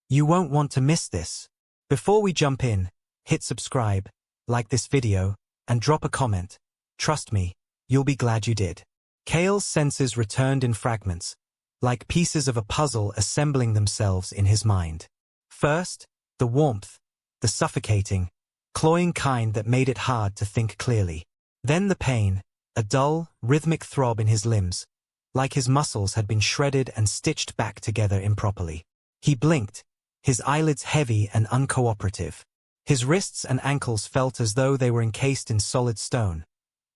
You won't want to miss this. Before we jump in, hit subscribe, like this video, and drop a comment. Trust me, you'll be glad you did. Kale's senses returned in fragments, like pieces of a puzzle assembling themselves in his mind. First, the warmth, the suffocating, cloying kind that made it hard to think clearly. Then the pain, a dull, rhythmic throb in his limbs, like his muscles had been shredded and stitched back together improperly. He blinked, his eyelids heavy and uncooperative. His wrists and ankles felt as though they were encased in solid stone.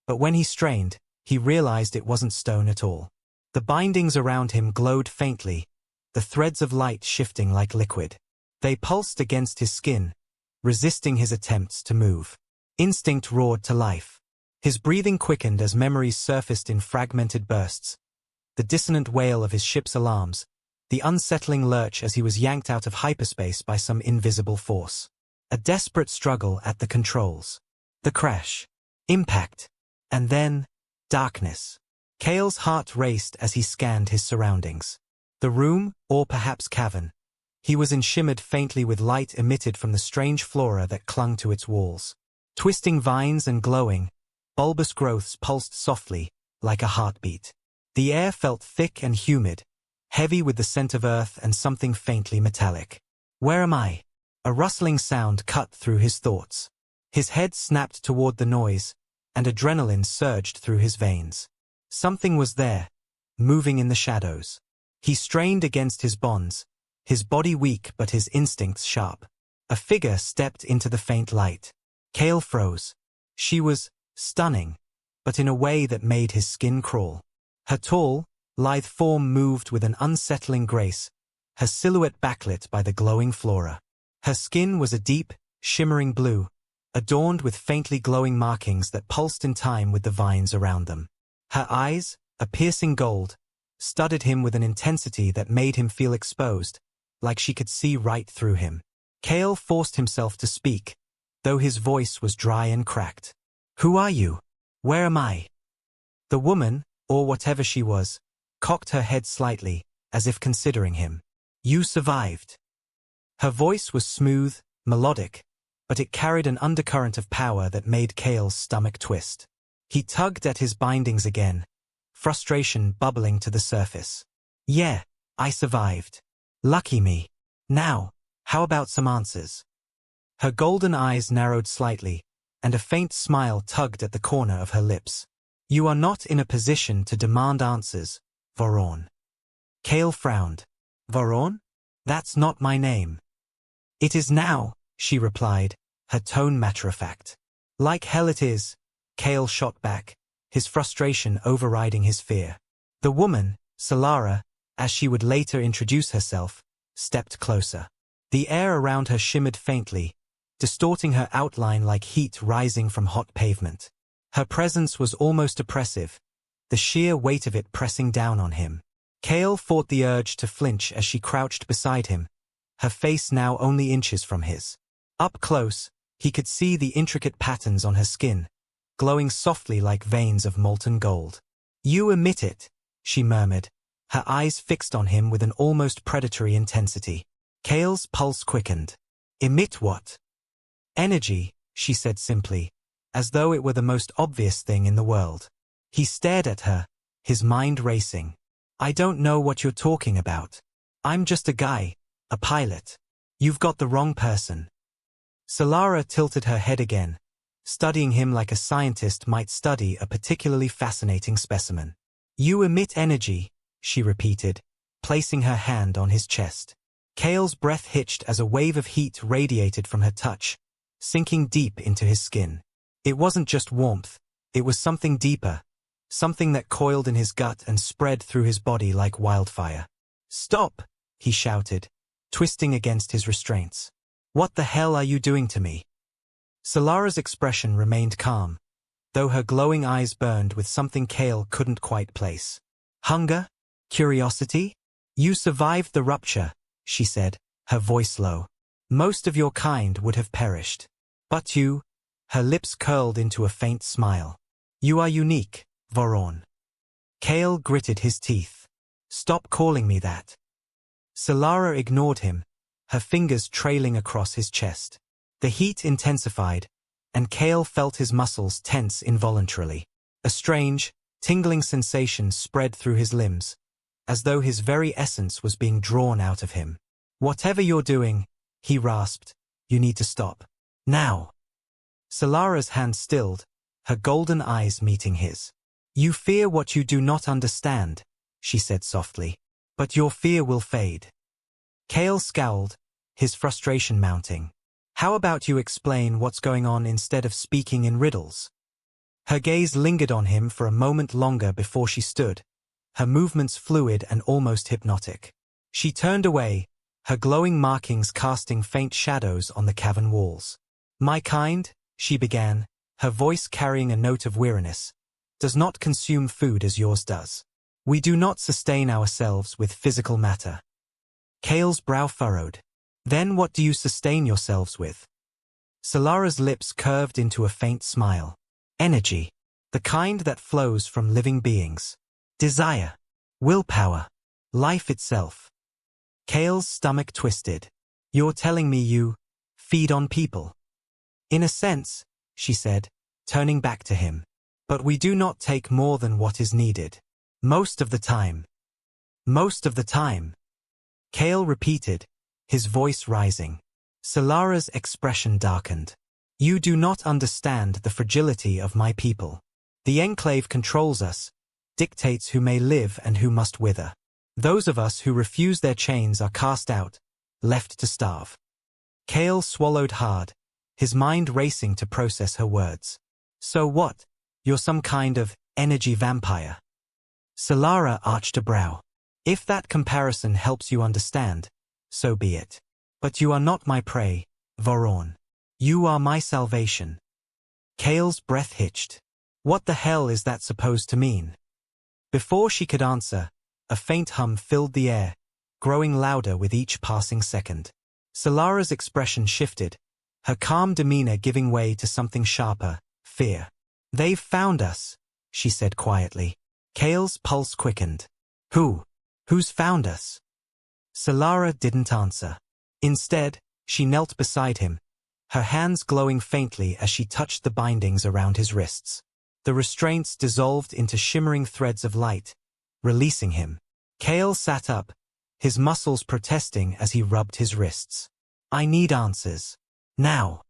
But when he strained, he realized it wasn't stone at all. The bindings around him glowed faintly, the threads of light shifting like liquid. They pulsed against his skin, resisting his attempts to move. Instinct roared to life. His breathing quickened as memories surfaced in fragmented bursts. The dissonant wail of his ship's alarms, the unsettling lurch as he was yanked out of hyperspace by some invisible force. A desperate struggle at the controls. The crash. Impact. And then, darkness. Kale's heart raced as he scanned his surroundings. The room, or perhaps cavern. He was shimmered faintly with light emitted from the strange flora that clung to its walls. Twisting vines and glowing, bulbous growths pulsed softly, like a heartbeat. The air felt thick and humid, heavy with the scent of earth and something faintly metallic. Where am I? A rustling sound cut through his thoughts. His head snapped toward the noise, and adrenaline surged through his veins. Something was there, moving in the shadows. He strained against his bonds, his body weak but his instincts sharp. A figure stepped into the faint light. Kale froze. She was stunning, but in a way that made his skin crawl. Her tall, lithe form moved with an unsettling grace, her silhouette backlit by the glowing flora. Her skin was a deep, shimmering blue, adorned with faintly glowing markings that pulsed in time with the vines around them. Her eyes, a piercing gold, studded him with an intensity that made him feel exposed, like she could see right through him. Kale forced himself to speak, though his voice was dry and cracked. Who are you? Where am I? The woman, or whatever she was, cocked her head slightly, as if considering him. You survived. Her voice was smooth, melodic, but it carried an undercurrent of power that made Kale's stomach twist. He tugged at his bindings again, frustration bubbling to the surface. Yeah, I survived. Lucky me. Now, how about some answers? Her golden eyes narrowed slightly, and a faint smile tugged at the corner of her lips. You are not in a position to demand answers, Voron. Kale frowned. Voron? That's not my name. It is now, she replied, her tone matter-of-fact. Like hell it is, Kale shot back, his frustration overriding his fear. The woman, Solara, as she would later introduce herself, stepped closer. The air around her shimmered faintly, distorting her outline like heat rising from hot pavement. Her presence was almost oppressive, the sheer weight of it pressing down on him. Kale fought the urge to flinch as she crouched beside him, her face now only inches from his. Up close, he could see the intricate patterns on her skin, glowing softly like veins of molten gold. You emit it, she murmured, her eyes fixed on him with an almost predatory intensity. Kale's pulse quickened. Emit what? Energy, she said simply, as though it were the most obvious thing in the world. He stared at her, his mind racing. I don't know what you're talking about. I'm just a guy, a pilot. You've got the wrong person. Solara tilted her head again, studying him like a scientist might study a particularly fascinating specimen. You emit energy, she repeated, placing her hand on his chest. Kale's breath hitched as a wave of heat radiated from her touch, sinking deep into his skin. It wasn't just warmth, it was something deeper, something that coiled in his gut and spread through his body like wildfire. Stop, he shouted, twisting against his restraints. What the hell are you doing to me? Solara's expression remained calm, though her glowing eyes burned with something Kale couldn't quite place. Hunger? Curiosity? You survived the rupture, she said, her voice low. Most of your kind would have perished. But you, her lips curled into a faint smile. You are unique, Voron. Kale gritted his teeth. Stop calling me that. Solara ignored him, her fingers trailing across his chest. The heat intensified, and Kale felt his muscles tense involuntarily. A strange, tingling sensation spread through his limbs, as though his very essence was being drawn out of him. "Whatever you're doing," he rasped, "you need to stop. Now." Solara's hand stilled, her golden eyes meeting his. "You fear what you do not understand," she said softly. "But your fear will fade." Kale scowled, his frustration mounting. "How about you explain what's going on instead of speaking in riddles?" Her gaze lingered on him for a moment longer before she stood, her movements fluid and almost hypnotic. She turned away, her glowing markings casting faint shadows on the cavern walls. "My kind," she began, her voice carrying a note of weariness, "does not consume food as yours does. We do not sustain ourselves with physical matter." Kale's brow furrowed. "Then what do you sustain yourselves with?" Solara's lips curved into a faint smile. "Energy. The kind that flows from living beings. Desire. Willpower. Life itself." Kale's stomach twisted. "You're telling me you feed on people?" "In a sense," she said, turning back to him. "But we do not take more than what is needed. Most of the time." "Most of the time," Kale repeated, his voice rising. Solara's expression darkened. "You do not understand the fragility of my people. The Enclave controls us, dictates who may live and who must wither. Those of us who refuse their chains are cast out, left to starve." Kale swallowed hard, his mind racing to process her words. "So what? You're some kind of energy vampire?" Solara arched a brow. "If that comparison helps you understand, so be it. But you are not my prey, Voron. You are my salvation." Kale's breath hitched. What the hell is that supposed to mean? Before she could answer, a faint hum filled the air, growing louder with each passing second. Solara's expression shifted, her calm demeanor giving way to something sharper, fear. "They've found us," she said quietly. Kale's pulse quickened. Who's found us?" Solara didn't answer. Instead, she knelt beside him, her hands glowing faintly as she touched the bindings around his wrists. The restraints dissolved into shimmering threads of light, releasing him. Kale sat up, his muscles protesting as he rubbed his wrists. "I need answers. Now."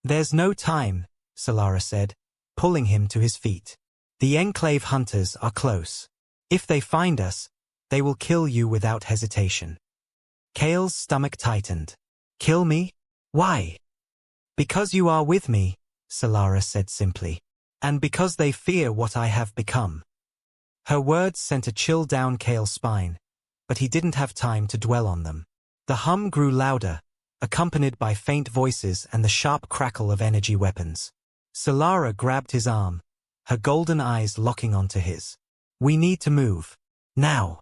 "There's no time," Solara said, pulling him to his feet. "The Enclave hunters are close. If they find us, they will kill you without hesitation." Kale's stomach tightened. "Kill me? Why?" "Because you are with me," Solara said simply. "And because they fear what I have become." Her words sent a chill down Kale's spine, but he didn't have time to dwell on them. The hum grew louder, accompanied by faint voices and the sharp crackle of energy weapons. Solara grabbed his arm, her golden eyes locking onto his. "We need to move. Now."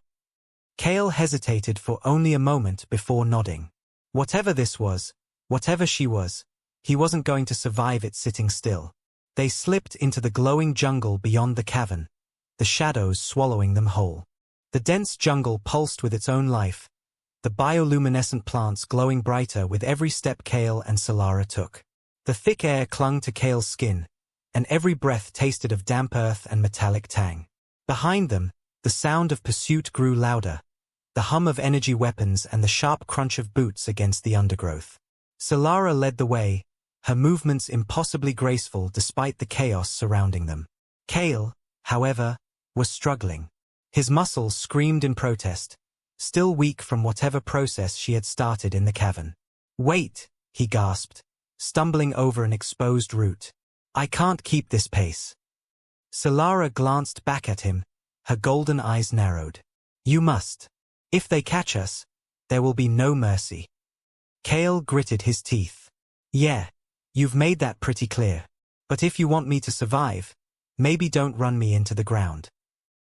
Kale hesitated for only a moment before nodding. Whatever this was, whatever she was, he wasn't going to survive it sitting still. They slipped into the glowing jungle beyond the cavern, the shadows swallowing them whole. The dense jungle pulsed with its own life, the bioluminescent plants glowing brighter with every step Kale and Solara took. The thick air clung to Kale's skin, and every breath tasted of damp earth and metallic tang. Behind them, the sound of pursuit grew louder, the hum of energy weapons and the sharp crunch of boots against the undergrowth. Solara led the way, her movements impossibly graceful despite the chaos surrounding them. Kale, however, was struggling. His muscles screamed in protest, still weak from whatever process she had started in the cavern. "Wait," he gasped, stumbling over an exposed root. "I can't keep this pace." Solara glanced back at him, her golden eyes narrowed. "You must. If they catch us, there will be no mercy." Kale gritted his teeth. "Yeah, you've made that pretty clear. But if you want me to survive, maybe don't run me into the ground."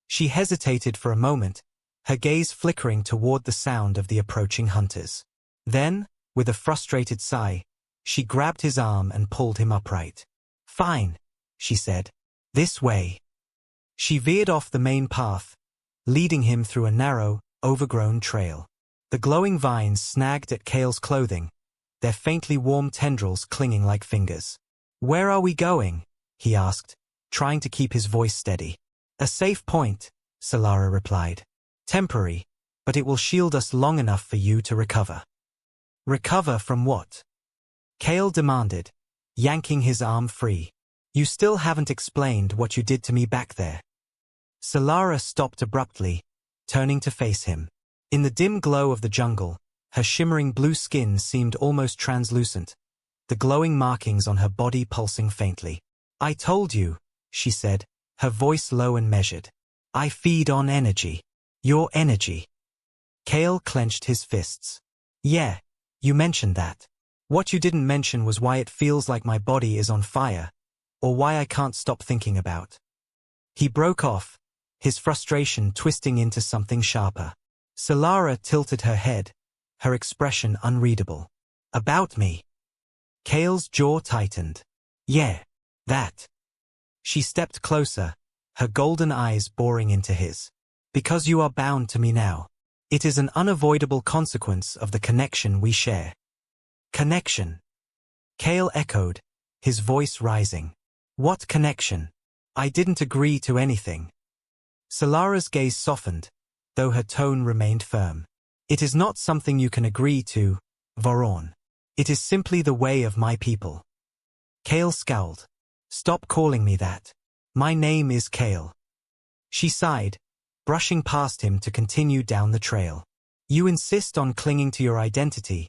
She hesitated for a moment, her gaze flickering toward the sound of the approaching hunters. Then, with a frustrated sigh, she grabbed his arm and pulled him upright. "Fine," she said. "This way." She veered off the main path, leading him through a narrow, overgrown trail. The glowing vines snagged at Kale's clothing, their faintly warm tendrils clinging like fingers. "Where are we going?" he asked, trying to keep his voice steady. "A safe point," Solara replied. "Temporary, but it will shield us long enough for you to recover." "Recover from what?" Kale demanded, yanking his arm free. "You still haven't explained what you did to me back there." Solara stopped abruptly, turning to face him. In the dim glow of the jungle, her shimmering blue skin seemed almost translucent, the glowing markings on her body pulsing faintly. "I told you," she said, her voice low and measured. "I feed on energy. Your energy." Kale clenched his fists. "Yeah, you mentioned that. What you didn't mention was why it feels like my body is on fire, or why I can't stop thinking about." He broke off, his frustration twisting into something sharper. Solara tilted her head, her expression unreadable. "About me?" Kale's jaw tightened. "Yeah, that." She stepped closer, her golden eyes boring into his. "Because you are bound to me now. It is an unavoidable consequence of the connection we share." "Connection?" Kale echoed, his voice rising. "What connection? I didn't agree to anything." Solara's gaze softened, though her tone remained firm. "It is not something you can agree to, Voron. It is simply the way of my people." Kale scowled. "Stop calling me that. My name is Kale." She sighed, brushing past him to continue down the trail. "You insist on clinging to your identity,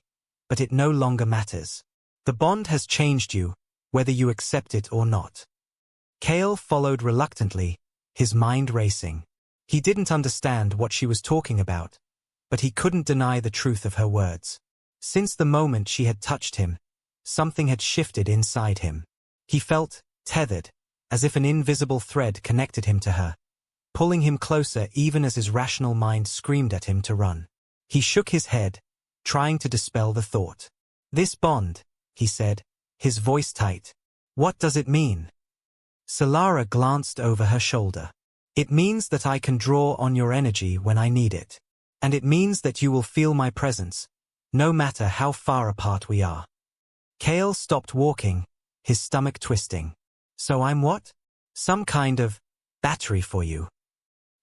but it no longer matters. The bond has changed you, whether you accept it or not." Kale followed reluctantly, his mind racing. He didn't understand what she was talking about, but he couldn't deny the truth of her words. Since the moment she had touched him, something had shifted inside him. He felt tethered, as if an invisible thread connected him to her, pulling him closer even as his rational mind screamed at him to run. He shook his head, trying to dispel the thought. "This bond," he said, his voice tight. "What does it mean?" Solara glanced over her shoulder. "It means that I can draw on your energy when I need it. And it means that you will feel my presence, no matter how far apart we are." Kale stopped walking, his stomach twisting. "So I'm what? Some kind of battery for you?"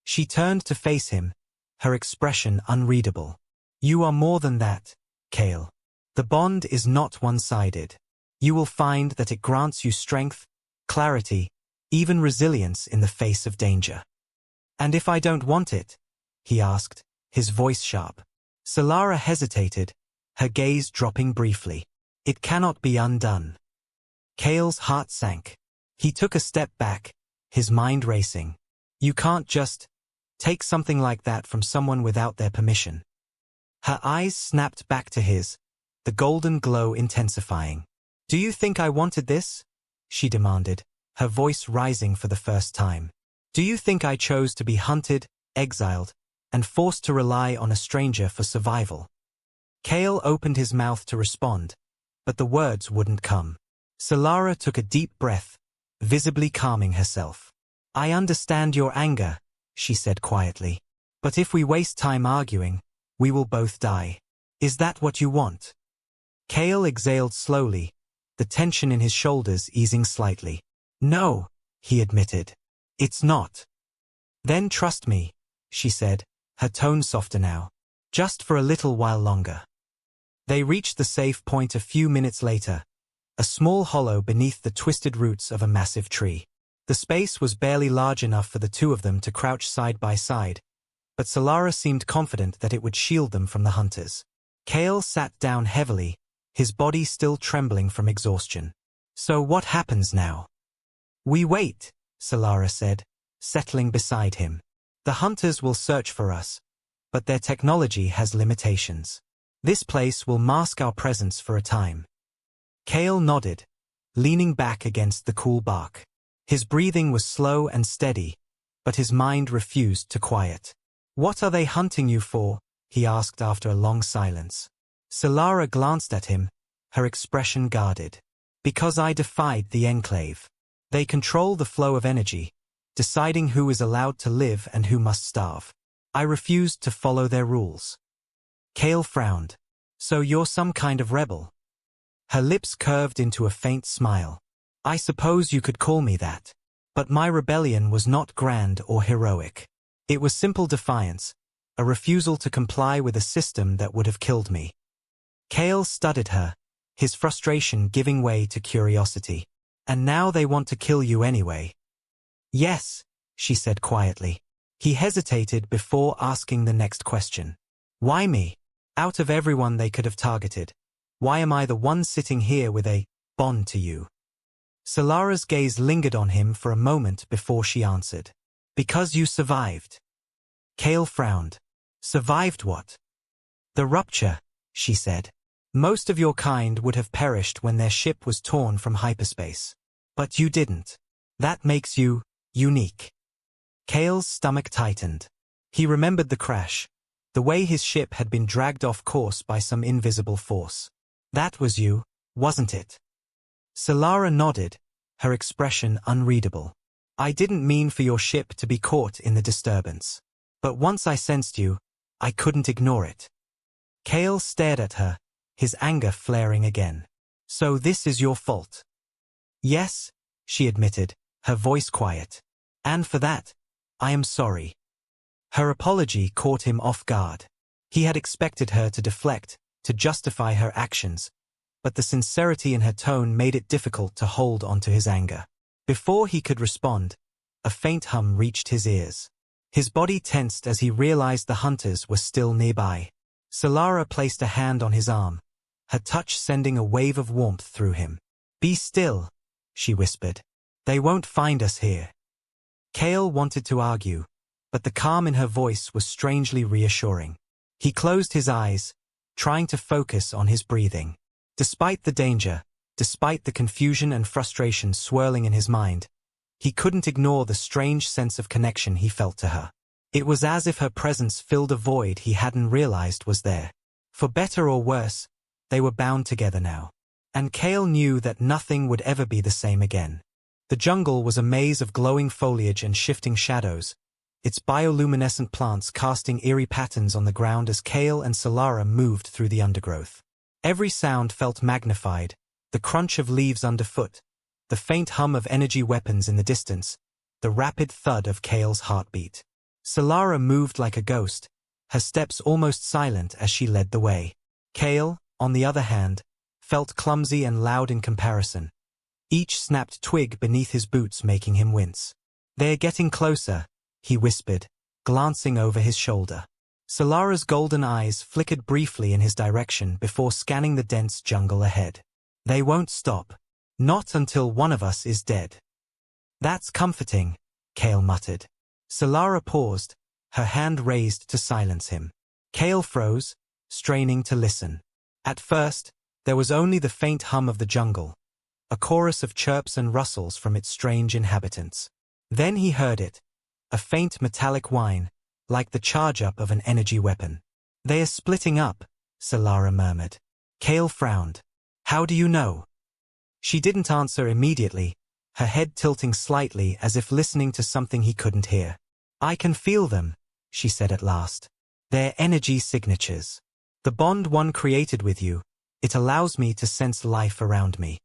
She turned to face him, her expression unreadable. "You are more than that, Kale. The bond is not one-sided. You will find that it grants you strength, clarity, even resilience in the face of danger." "And if I don't want it?" he asked, his voice sharp. Solara hesitated, her gaze dropping briefly. "It cannot be undone." Kale's heart sank. He took a step back, his mind racing. "You can't just take something like that from someone without their permission." Her eyes snapped back to his, the golden glow intensifying. "Do you think I wanted this?" she demanded, her voice rising for the first time. "Do you think I chose to be hunted, exiled, and forced to rely on a stranger for survival?" Kale opened his mouth to respond, but the words wouldn't come. Solara took a deep breath, visibly calming herself. "I understand your anger," she said quietly. "But if we waste time arguing, we will both die. Is that what you want?" Kale exhaled slowly, the tension in his shoulders easing slightly. "No," he admitted. "It's not." "Then trust me," she said, her tone softer now. "Just for a little while longer." They reached the safe point a few minutes later, a small hollow beneath the twisted roots of a massive tree. The space was barely large enough for the two of them to crouch side by side, but Solara seemed confident that it would shield them from the hunters. Kale sat down heavily, his body still trembling from exhaustion. "So what happens now?" "We wait," Solara said, settling beside him. "The hunters will search for us, but their technology has limitations. This place will mask our presence for a time." Kale nodded, leaning back against the cool bark. His breathing was slow and steady, but his mind refused to quiet. "What are they hunting you for?" he asked after a long silence. Solara glanced at him, her expression guarded. "Because I defied the Enclave. They control the flow of energy, deciding who is allowed to live and who must starve. I refused to follow their rules." Kale frowned. So you're some kind of rebel? Her lips curved into a faint smile. I suppose you could call me that. But my rebellion was not grand or heroic. It was simple defiance, a refusal to comply with a system that would have killed me. Kale studied her, his frustration giving way to curiosity. And now they want to kill you anyway. Yes, she said quietly. He hesitated before asking the next question. Why me? Out of everyone they could have targeted, why am I the one sitting here with a bond to you? Solara's gaze lingered on him for a moment before she answered. Because you survived. Kale frowned. Survived what? The rupture, she said. Most of your kind would have perished when their ship was torn from hyperspace. But you didn't. That makes you unique. Kale's stomach tightened. He remembered the crash, the way his ship had been dragged off course by some invisible force. That was you, wasn't it? Solara nodded, her expression unreadable. I didn't mean for your ship to be caught in the disturbance. But once I sensed you, I couldn't ignore it. Kale stared at her, his anger flaring again. So this is your fault? Yes, she admitted, her voice quiet. And for that, I am sorry. Her apology caught him off guard. He had expected her to deflect, to justify her actions, but the sincerity in her tone made it difficult to hold onto his anger. Before he could respond, a faint hum reached his ears. His body tensed as he realized the hunters were still nearby. Solara placed a hand on his arm, her touch sending a wave of warmth through him. Be still, she whispered. They won't find us here. Kale wanted to argue, but the calm in her voice was strangely reassuring. He closed his eyes, trying to focus on his breathing. Despite the danger, despite the confusion and frustration swirling in his mind, he couldn't ignore the strange sense of connection he felt to her. It was as if her presence filled a void he hadn't realized was there. For better or worse, they were bound together now. And Kale knew that nothing would ever be the same again. The jungle was a maze of glowing foliage and shifting shadows, its bioluminescent plants casting eerie patterns on the ground as Kale and Solara moved through the undergrowth. Every sound felt magnified, the crunch of leaves underfoot, the faint hum of energy weapons in the distance, the rapid thud of Kale's heartbeat. Solara moved like a ghost, her steps almost silent as she led the way. Kale, on the other hand, felt clumsy and loud in comparison, each snapped twig beneath his boots making him wince. They're getting closer, he whispered, glancing over his shoulder. Solara's golden eyes flickered briefly in his direction before scanning the dense jungle ahead. They won't stop. Not until one of us is dead. That's comforting, Kale muttered. Solara paused, her hand raised to silence him. Kale froze, straining to listen. At first, there was only the faint hum of the jungle, a chorus of chirps and rustles from its strange inhabitants. Then he heard it, a faint metallic whine, like the charge-up of an energy weapon. They are splitting up, Solara murmured. Kale frowned. How do you know? She didn't answer immediately, her head tilting slightly as if listening to something he couldn't hear. I can feel them, she said at last. They're energy signatures. The bond one created with you, it allows me to sense life around me.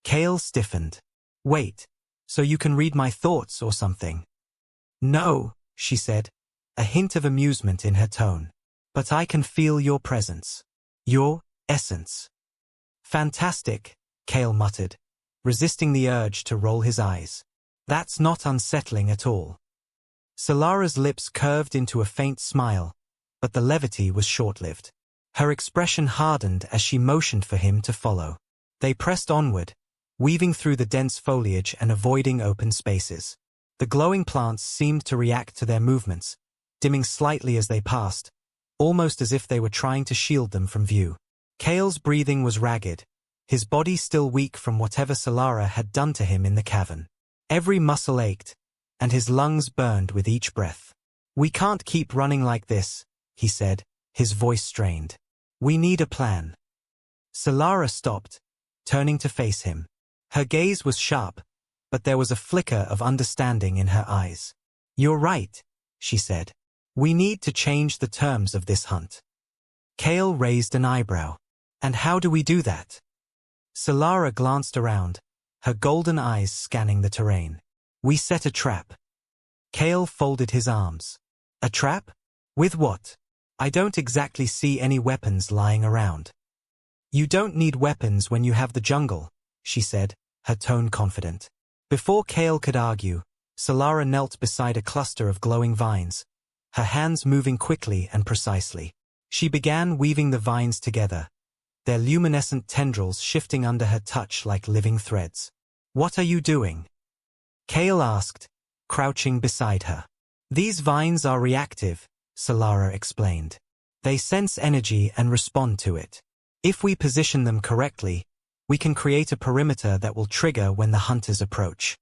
Kale stiffened. Wait, so you can read my thoughts or something? No, she said, a hint of amusement in her tone. But I can feel your presence. Your essence. Fantastic, Kale muttered, resisting the urge to roll his eyes. That's not unsettling at all. Solara's lips curved into a faint smile, but the levity was short-lived. Her expression hardened as she motioned for him to follow. They pressed onward, weaving through the dense foliage and avoiding open spaces. The glowing plants seemed to react to their movements, dimming slightly as they passed, almost as if they were trying to shield them from view. Kale's breathing was ragged, his body still weak from whatever Solara had done to him in the cavern. Every muscle ached, and his lungs burned with each breath. We can't keep running like this, he said, his voice strained. We need a plan. Solara stopped, turning to face him. Her gaze was sharp, but there was a flicker of understanding in her eyes. You're right, she said. We need to change the terms of this hunt. Kale raised an eyebrow. And how do we do that? Solara glanced around, her golden eyes scanning the terrain. We set a trap. Kale folded his arms. A trap? With what? I don't exactly see any weapons lying around. You don't need weapons when you have the jungle, she said, her tone confident. Before Kale could argue, Solara knelt beside a cluster of glowing vines, her hands moving quickly and precisely. She began weaving the vines together, their luminescent tendrils shifting under her touch like living threads. What are you doing? Kale asked, crouching beside her. These vines are reactive, Solara explained. They sense energy and respond to it. If we position them correctly, we can create a perimeter that will trigger when the hunters approach.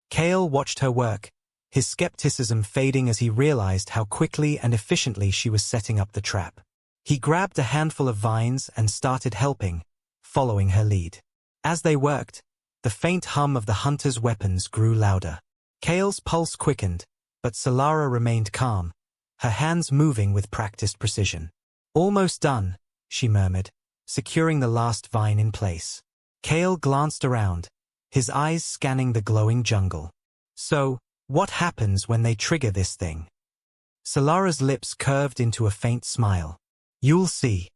Kale watched her work, his skepticism fading as he realized how quickly and efficiently she was setting up the trap. He grabbed a handful of vines and started helping, following her lead. As they worked, the faint hum of the hunters' weapons grew louder. Kale's pulse quickened, but Solara remained calm, her hands moving with practiced precision. Almost done, she murmured, securing the last vine in place. Kale glanced around, his eyes scanning the glowing jungle. So, what happens when they trigger this thing? Solara's lips curved into a faint smile. You'll see.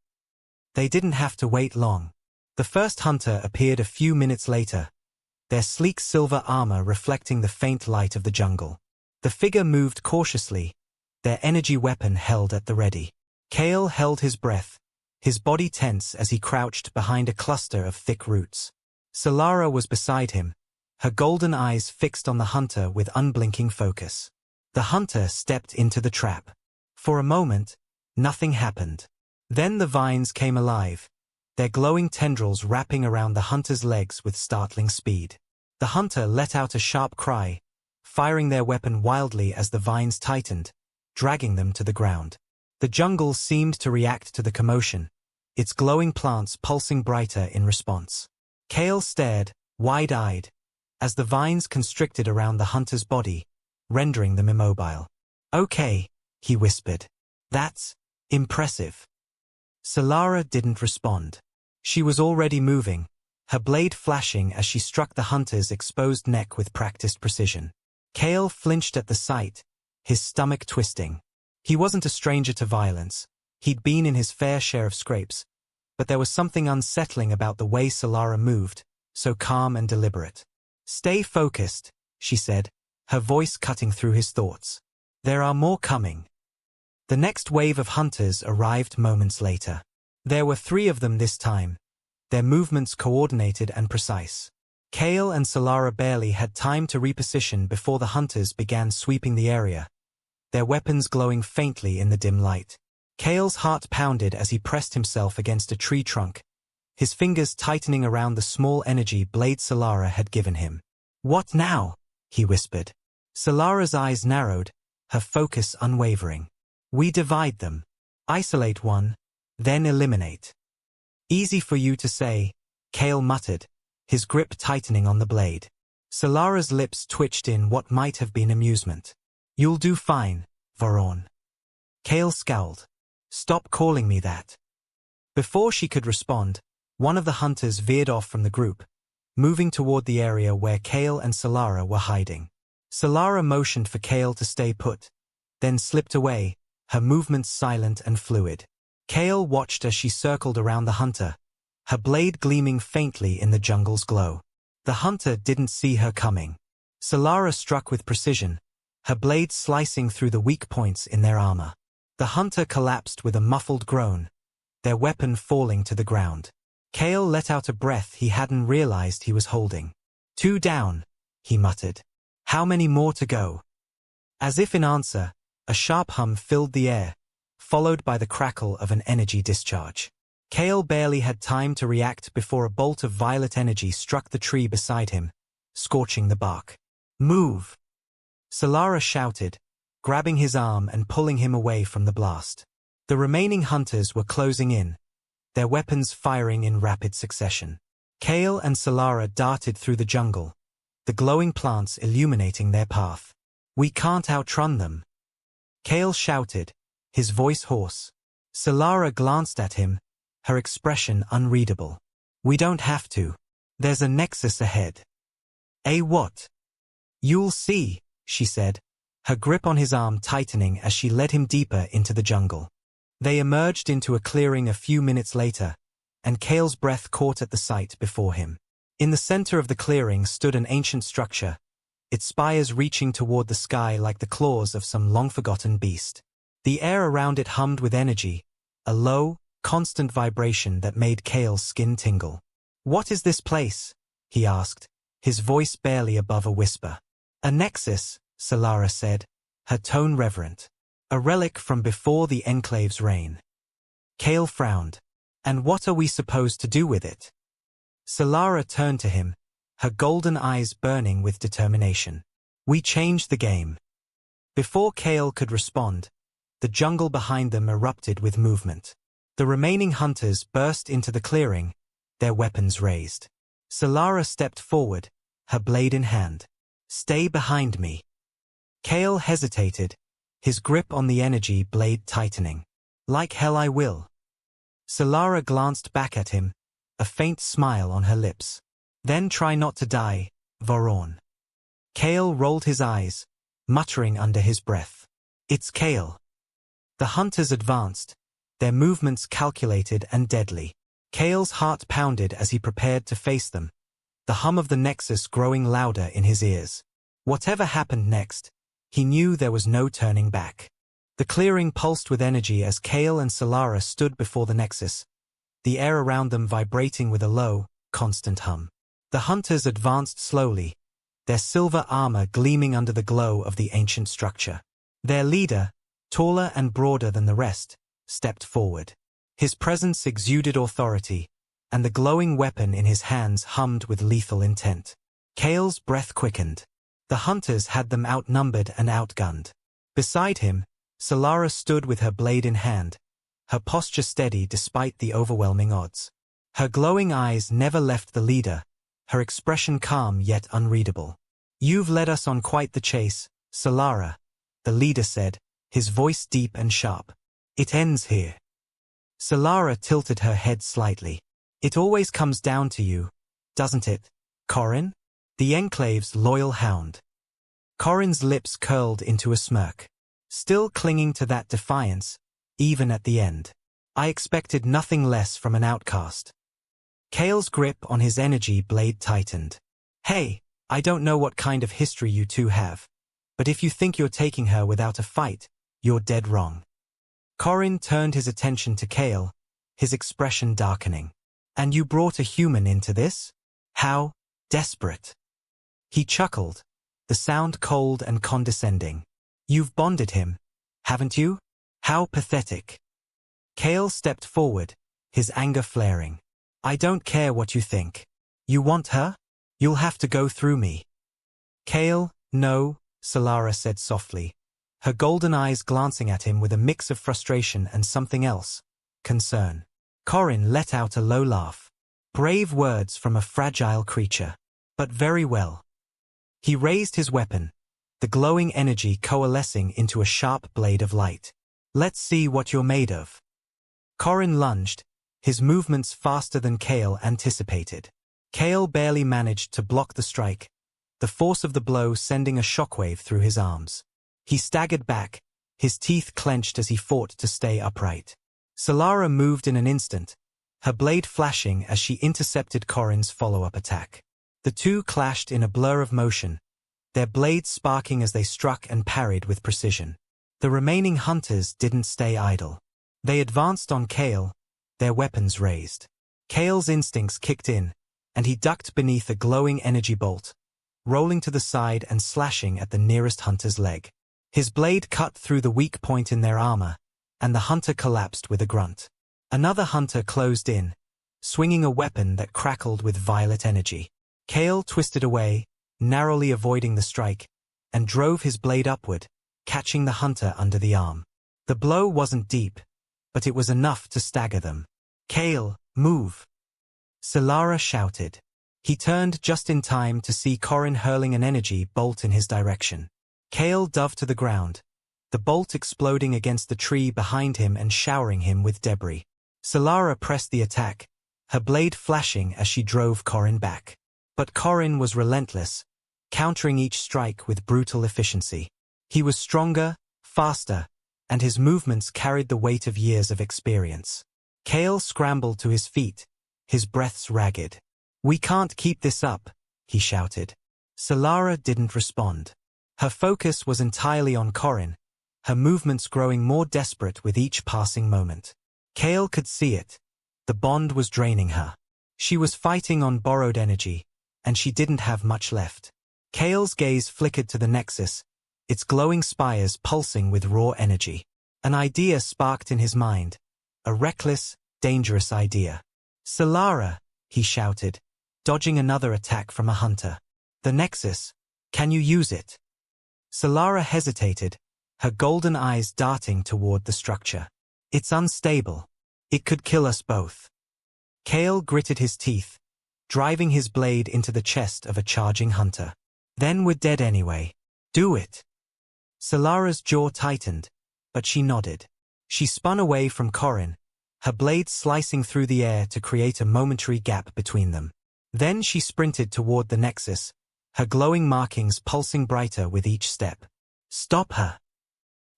They didn't have to wait long. The first hunter appeared a few minutes later, their sleek silver armor reflecting the faint light of the jungle. The figure moved cautiously, their energy weapon held at the ready. Kale held his breath, his body tense as he crouched behind a cluster of thick roots. Solara was beside him, her golden eyes fixed on the hunter with unblinking focus. The hunter stepped into the trap. For a moment, nothing happened. Then the vines came alive, their glowing tendrils wrapping around the hunter's legs with startling speed. The hunter let out a sharp cry, firing their weapon wildly as the vines tightened, dragging them to the ground. The jungle seemed to react to the commotion, its glowing plants pulsing brighter in response. Kale stared, wide-eyed, as the vines constricted around the hunter's body, rendering them immobile. Okay, he whispered. That's impressive. Solara didn't respond. She was already moving, her blade flashing as she struck the hunter's exposed neck with practiced precision. Kale flinched at the sight, his stomach twisting. He wasn't a stranger to violence. He'd been in his fair share of scrapes, but there was something unsettling about the way Solara moved, so calm and deliberate. Stay focused, she said, her voice cutting through his thoughts. There are more coming. The next wave of hunters arrived moments later. There were 3 of them this time, their movements coordinated and precise. Kale and Solara barely had time to reposition before the hunters began sweeping the area, their weapons glowing faintly in the dim light. Kale's heart pounded as he pressed himself against a tree trunk, his fingers tightening around the small energy blade Solara had given him. What now? He whispered. Solara's eyes narrowed, her focus unwavering. We divide them. Isolate one, then eliminate. Easy for you to say, Kale muttered, his grip tightening on the blade. Solara's lips twitched in what might have been amusement. You'll do fine, Voron. Kale scowled. Stop calling me that. Before she could respond, one of the hunters veered off from the group, moving toward the area where Kale and Solara were hiding. Solara motioned for Kale to stay put, then slipped away, her movements silent and fluid. Kale watched as she circled around the hunter, her blade gleaming faintly in the jungle's glow. The hunter didn't see her coming. Solara struck with precision, her blade slicing through the weak points in their armor. The hunter collapsed with a muffled groan, their weapon falling to the ground. Kale let out a breath he hadn't realized he was holding. 2 down, he muttered. How many more to go? As if in answer, a sharp hum filled the air, followed by the crackle of an energy discharge. Kale barely had time to react before a bolt of violet energy struck the tree beside him, scorching the bark. Move! Solara shouted, grabbing his arm and pulling him away from the blast. The remaining hunters were closing in, their weapons firing in rapid succession. Kale and Solara darted through the jungle, the glowing plants illuminating their path. We can't outrun them. Kale shouted, his voice hoarse. Solara glanced at him, her expression unreadable. We don't have to. There's a nexus ahead. A what? You'll see, she said, her grip on his arm tightening as she led him deeper into the jungle. They emerged into a clearing a few minutes later, and Kale's breath caught at the sight before him. In the center of the clearing stood an ancient structure, its spires reaching toward the sky like the claws of some long-forgotten beast. The air around it hummed with energy, a low, constant vibration that made Kale's skin tingle. What is this place? He asked, his voice barely above a whisper. A nexus, Solara said, her tone reverent. A relic from before the Enclave's reign. Kale frowned. And what are we supposed to do with it? Solara turned to him, her golden eyes burning with determination. We changed the game. Before Kale could respond, the jungle behind them erupted with movement. The remaining hunters burst into the clearing, their weapons raised. Solara stepped forward, her blade in hand. Stay behind me. Kale hesitated, his grip on the energy blade tightening. Like hell I will. Solara glanced back at him, a faint smile on her lips. Then try not to die, Voron. Kale rolled his eyes, muttering under his breath. It's Kale. The hunters advanced, their movements calculated and deadly. Kale's heart pounded as he prepared to face them, the hum of the nexus growing louder in his ears. Whatever happened next, he knew there was no turning back. The clearing pulsed with energy as Kale and Solara stood before the nexus, the air around them vibrating with a low, constant hum. The hunters advanced slowly, their silver armor gleaming under the glow of the ancient structure. Their leader, taller and broader than the rest, stepped forward. His presence exuded authority, and the glowing weapon in his hands hummed with lethal intent. Kale's breath quickened. The hunters had them outnumbered and outgunned. Beside him, Solara stood with her blade in hand, her posture steady despite the overwhelming odds. Her glowing eyes never left the leader, her expression calm yet unreadable. You've led us on quite the chase, Solara, the leader said, his voice deep and sharp. It ends here. Solara tilted her head slightly. It always comes down to you, doesn't it, Corin? The Enclave's loyal hound. Corin's lips curled into a smirk. Still clinging to that defiance, even at the end. I expected nothing less from an outcast. Kale's grip on his energy blade tightened. Hey, I don't know what kind of history you two have, but if you think you're taking her without a fight, you're dead wrong. Corin turned his attention to Kale, his expression darkening. And you brought a human into this? How desperate. He chuckled, the sound cold and condescending. You've bonded him, haven't you? How pathetic. Kale stepped forward, his anger flaring. I don't care what you think. You want her? You'll have to go through me. Kale, no, Solara said softly, her golden eyes glancing at him with a mix of frustration and something else, concern. Corin let out a low laugh. Brave words from a fragile creature. But very well. He raised his weapon, the glowing energy coalescing into a sharp blade of light. Let's see what you're made of. Corin lunged, his movements faster than Kale anticipated. Kale barely managed to block the strike, the force of the blow sending a shockwave through his arms. He staggered back, his teeth clenched as he fought to stay upright. Solara moved in an instant, her blade flashing as she intercepted Corin's follow-up attack. The two clashed in a blur of motion, their blades sparking as they struck and parried with precision. The remaining hunters didn't stay idle. They advanced on Kale, their weapons raised. Kale's instincts kicked in, and he ducked beneath a glowing energy bolt, rolling to the side and slashing at the nearest hunter's leg. His blade cut through the weak point in their armor, and the hunter collapsed with a grunt. Another hunter closed in, swinging a weapon that crackled with violet energy. Kale twisted away, narrowly avoiding the strike, and drove his blade upward, catching the hunter under the arm. The blow wasn't deep, but it was enough to stagger them. Kale, move! Solara shouted. He turned just in time to see Corin hurling an energy bolt in his direction. Kale dove to the ground, the bolt exploding against the tree behind him and showering him with debris. Solara pressed the attack, her blade flashing as she drove Corin back. But Corin was relentless, countering each strike with brutal efficiency. He was stronger, faster, and his movements carried the weight of years of experience. Kale scrambled to his feet, his breaths ragged. "We can't keep this up," he shouted. Solara didn't respond. Her focus was entirely on Corin, her movements growing more desperate with each passing moment. Kale could see it. The bond was draining her. She was fighting on borrowed energy, and she didn't have much left. Kale's gaze flickered to the Nexus, its glowing spires pulsing with raw energy. An idea sparked in his mind, a reckless, dangerous idea. "Solara," he shouted, dodging another attack from a hunter. "The Nexus, can you use it?" Solara hesitated, her golden eyes darting toward the structure. "It's unstable. It could kill us both." Kale gritted his teeth, driving his blade into the chest of a charging hunter. "Then we're dead anyway. Do it." Solara's jaw tightened, but she nodded. She spun away from Corin, her blade slicing through the air to create a momentary gap between them. Then she sprinted toward the Nexus, her glowing markings pulsing brighter with each step. "Stop her!"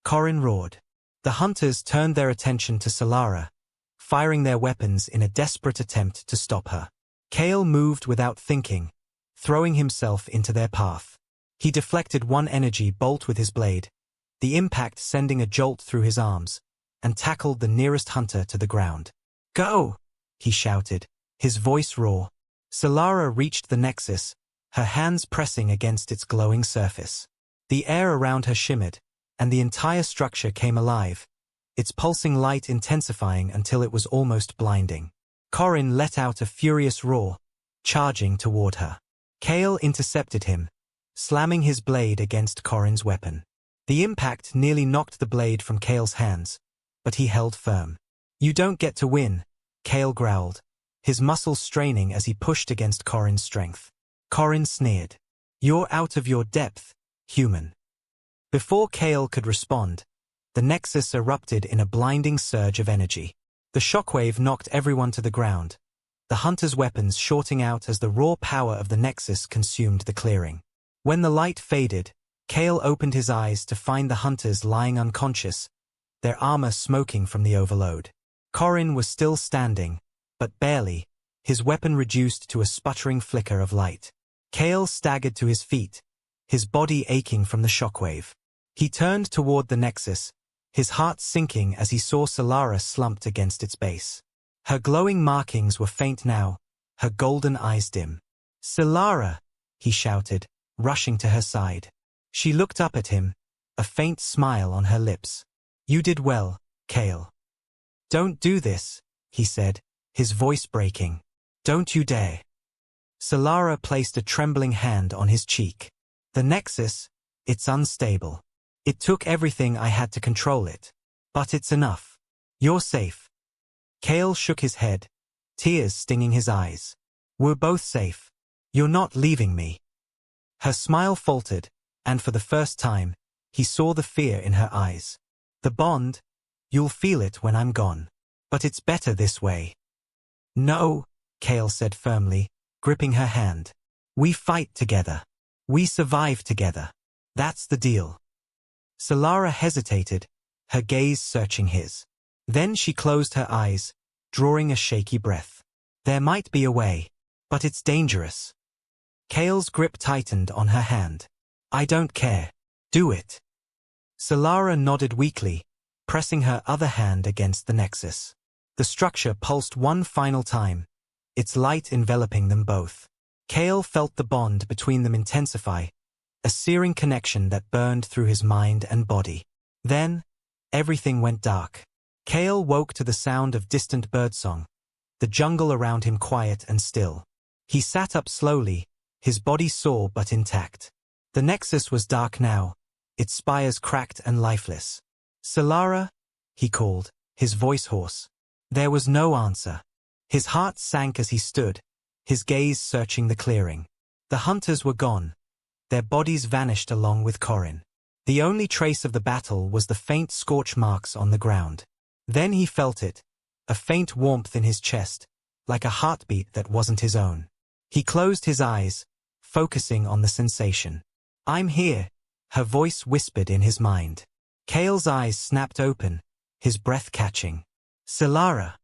Corin roared. The hunters turned their attention to Solara, firing their weapons in a desperate attempt to stop her. Kale moved without thinking, throwing himself into their path. He deflected one energy bolt with his blade, the impact sending a jolt through his arms, and tackled the nearest hunter to the ground. "Go!" he shouted, his voice raw. Solara reached the Nexus, her hands pressing against its glowing surface. The air around her shimmered, and the entire structure came alive, its pulsing light intensifying until it was almost blinding. Corin let out a furious roar, charging toward her. Kale intercepted him, slamming his blade against Corin's weapon. The impact nearly knocked the blade from Kale's hands, but he held firm. "You don't get to win," Kale growled, his muscles straining as he pushed against Corin's strength. Corin sneered. "You're out of your depth, human." Before Kale could respond, the Nexus erupted in a blinding surge of energy. The shockwave knocked everyone to the ground, the hunters' weapons shorting out as the raw power of the Nexus consumed the clearing. When the light faded, Kale opened his eyes to find the hunters lying unconscious, their armor smoking from the overload. Corin was still standing, but barely, his weapon reduced to a sputtering flicker of light. Kale staggered to his feet, his body aching from the shockwave. He turned toward the Nexus, his heart sinking as he saw Solara slumped against its base. Her glowing markings were faint now, her golden eyes dim. "Solara!" he shouted, rushing to her side. She looked up at him, a faint smile on her lips. "You did well, Kale." "Don't do this," he said, his voice breaking. "Don't you dare." Solara placed a trembling hand on his cheek. "The Nexus, it's unstable. It took everything I had to control it. But it's enough. You're safe." Kale shook his head, tears stinging his eyes. "We're both safe. You're not leaving me." Her smile faltered, and for the first time, he saw the fear in her eyes. "The bond, you'll feel it when I'm gone. But it's better this way." "No," Kale said firmly, gripping her hand. "We fight together. We survive together. That's the deal." Solara hesitated, her gaze searching his. Then she closed her eyes, drawing a shaky breath. "There might be a way, but it's dangerous." Kale's grip tightened on her hand. "I don't care. Do it." Solara nodded weakly, pressing her other hand against the Nexus. The structure pulsed one final time, its light enveloping them both. Kale felt the bond between them intensify, a searing connection that burned through his mind and body. Then, everything went dark. Kale woke to the sound of distant birdsong, the jungle around him quiet and still. He sat up slowly, his body sore but intact. The Nexus was dark now, its spires cracked and lifeless. "Solara?" he called, his voice hoarse. There was no answer. His heart sank as he stood, his gaze searching the clearing. The hunters were gone. Their bodies vanished along with Corin. The only trace of the battle was the faint scorch marks on the ground. Then he felt it, a faint warmth in his chest, like a heartbeat that wasn't his own. He closed his eyes, focusing on the sensation. "I'm here," her voice whispered in his mind. Kale's eyes snapped open, his breath catching. "Solara."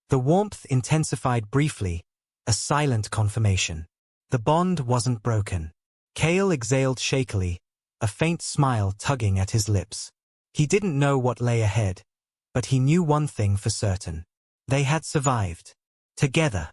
The warmth intensified briefly, a silent confirmation. The bond wasn't broken. Kale exhaled shakily, a faint smile tugging at his lips. He didn't know what lay ahead, but he knew one thing for certain. They had survived. Together.